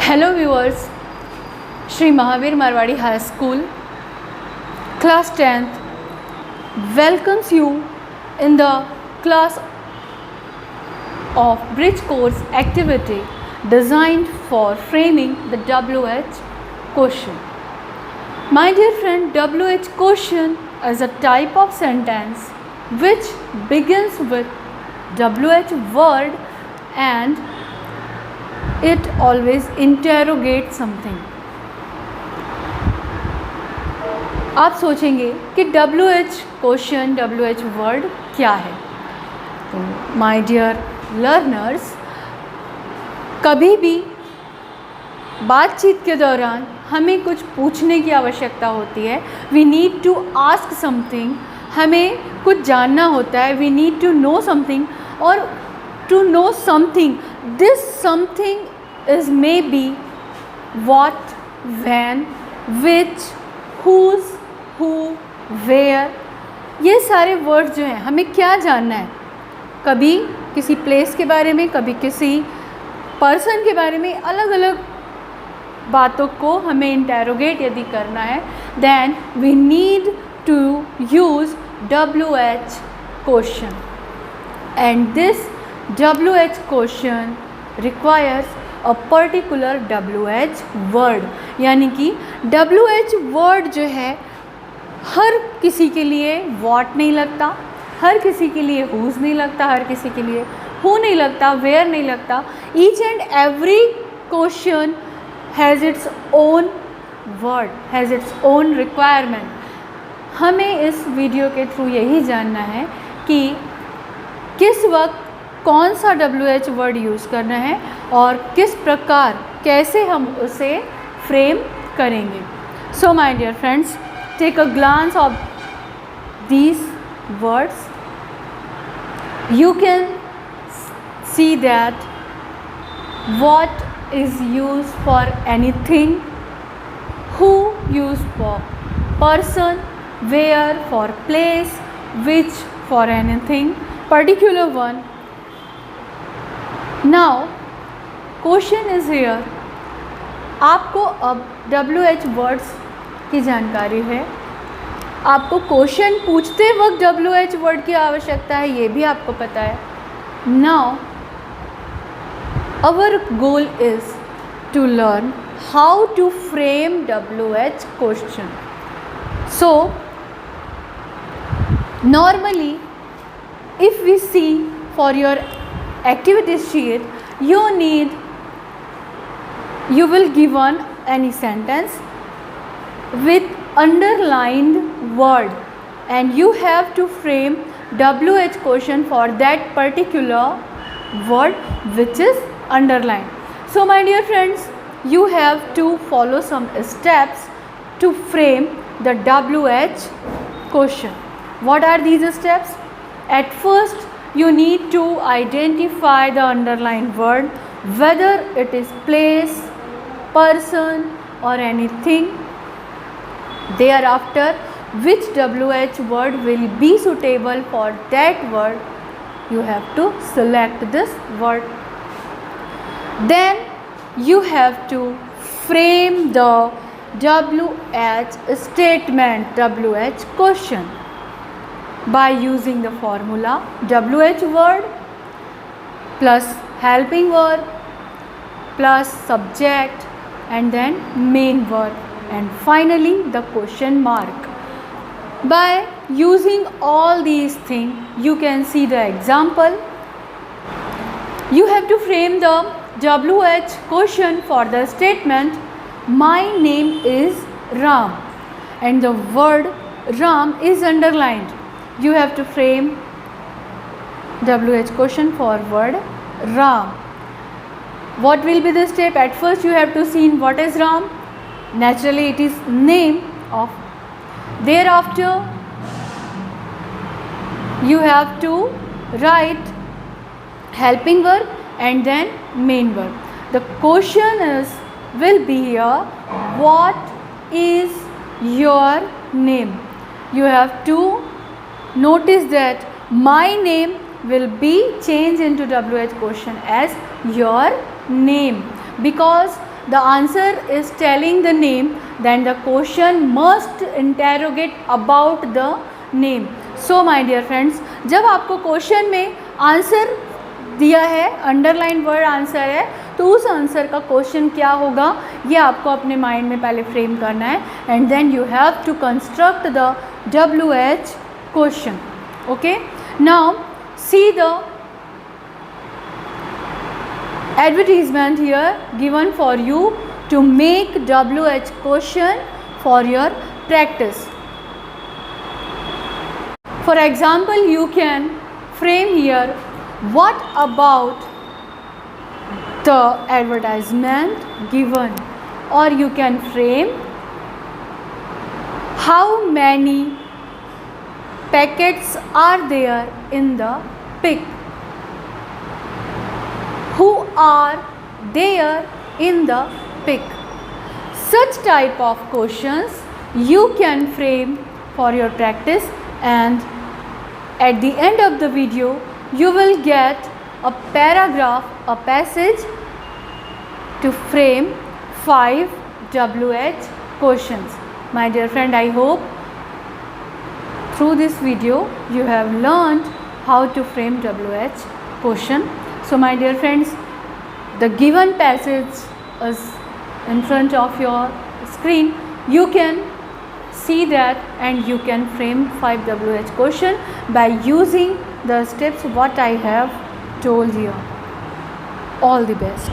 Hello viewers, Sri Mahavir Marwadi High School class 10th welcomes you in the class of bridge course activity designed for framing the WH question. My dear friend, WH question is a type of sentence which begins with WH word and it always interrogates something. आप सोचेंगे कि WH question WH word क्या है। तो my dear learners, कभी भी बातचीत के दौरान हमें कुछ पूछने की आवश्यकता होती है। We need to ask something, हमें कुछ जानना होता है। We need to know something और to know something, this something is maybe what, when, which, whose, who, where। ये सारे वर्ड्स जो हैं हमें क्या जानना है, कभी किसी प्लेस के बारे में, कभी किसी पर्सन के बारे में, अलग अलग बातों को हमें इंटेरोगेट यदि करना है, then we need to use WH question and this WH question requires a particular WH वर्ड। यानी कि WH वर्ड जो है हर किसी के लिए what नहीं लगता, हर किसी के लिए whose नहीं लगता, हर किसी के लिए who नहीं लगता, where नहीं लगता। Each and every question has its own word, has its own requirement. हमें इस वीडियो के थ्रू यही जानना है कि किस वक्त कौन सा WH वर्ड यूज़ करना है और किस प्रकार कैसे हम उसे फ्रेम करेंगे। So my dear friends, take a glance of these words. You can see that what is used for anything, who used for person, where for place, which for anything particular one. Now question is here, आपको अब WH words की जानकारी है, आपको question पूछते वक्त WH word की आवश्यकता है, ये भी आपको पता है। Now our goal is to learn how to frame WH question. So normally if we see for your activity sheet, you will given any sentence with underlined word and you have to frame WH question for that particular word which is underlined. So my dear friends, you have to follow some steps to frame the WH question. What are these steps? At first you need to identify the underlined word, whether it is place, person or anything. Thereafter, which WH word will be suitable for that word, you have to select this word. Then you have to frame the WH statement, WH question by using the formula WH word plus helping verb plus subject and then main verb and finally the question mark. By using all these things, you can see the example. You have to frame the WH question for the statement my name is Ram and the word Ram is underlined. You have to frame WH question for word Ram. What will be the step? At first you have to see what is Ram. Naturally it is name of. Thereafter you have to write helping verb and then main verb. The question will be here, what is your name? You have to notice that my name will be changed into WH question as your name because the answer is telling the name, then the question must interrogate about the name. So my dear friends, जब आपको question में answer दिया है, underline word answer है, तो उस answer का question क्या होगा ये आपको अपने माइंड में पहले फ्रेम करना है, and then you have to construct the WH question. Okay, now see the advertisement here given for you to make WH question for your practice. For example, you can frame here, what about the advertisement given, or you can frame, how many packets are there in the pic, who are there in the pic. Such type of questions you can frame for your practice, and at the end of the video you will get a paragraph, a passage to frame 5 WH questions. My dear friend, I hope through this video you have learned how to frame WH question. So my dear friends, the given passage is in front of your screen. You can see that and you can frame 5 WH question by using the steps what I have told you. All the best.